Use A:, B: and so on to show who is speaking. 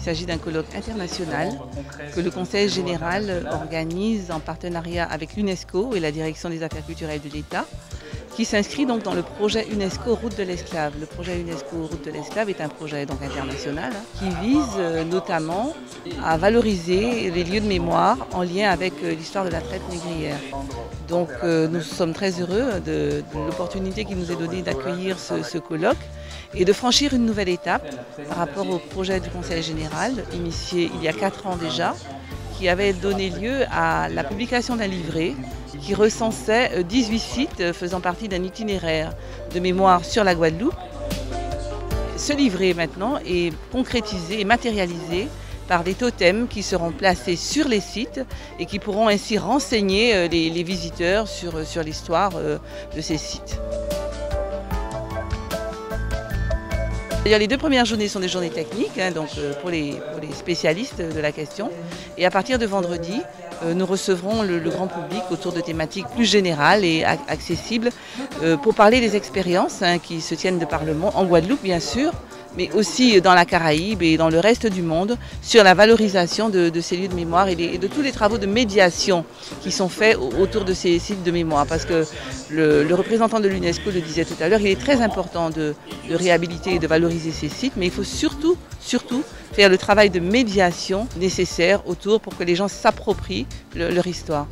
A: Il s'agit d'un colloque international que le Conseil général organise en partenariat avec l'UNESCO et la Direction des affaires culturelles de l'État, qui s'inscrit donc dans le projet UNESCO Route de l'Esclave. Le projet UNESCO Route de l'Esclave est un projet donc international qui vise notamment à valoriser les lieux de mémoire en lien avec l'histoire de la traite négrière. Donc nous sommes très heureux de l'opportunité qui nous est donnée d'accueillir ce colloque et de franchir une nouvelle étape par rapport au projet du Conseil général, initié il y a 4 ans déjà, qui avait donné lieu à la publication d'un livret qui recensait 18 sites faisant partie d'un itinéraire de mémoire sur la Guadeloupe. Ce livret maintenant est concrétisé et matérialisé par des totems qui seront placés sur les sites et qui pourront ainsi renseigner les visiteurs sur l'histoire de ces sites. Les 2 premières journées sont des journées techniques, donc pour les spécialistes de la question. Et à partir de vendredi, nous recevrons le grand public autour de thématiques plus générales et accessibles pour parler des expériences qui se tiennent de par le monde, en Guadeloupe bien sûr, mais aussi dans la Caraïbe et dans le reste du monde, sur la valorisation de ces lieux de mémoire et de tous les travaux de médiation qui sont faits autour de ces sites de mémoire. Parce que le représentant de l'UNESCO le disait tout à l'heure, il est très important de réhabiliter et de valoriser ces sites, mais il faut surtout faire le travail de médiation nécessaire autour pour que les gens s'approprient leur histoire.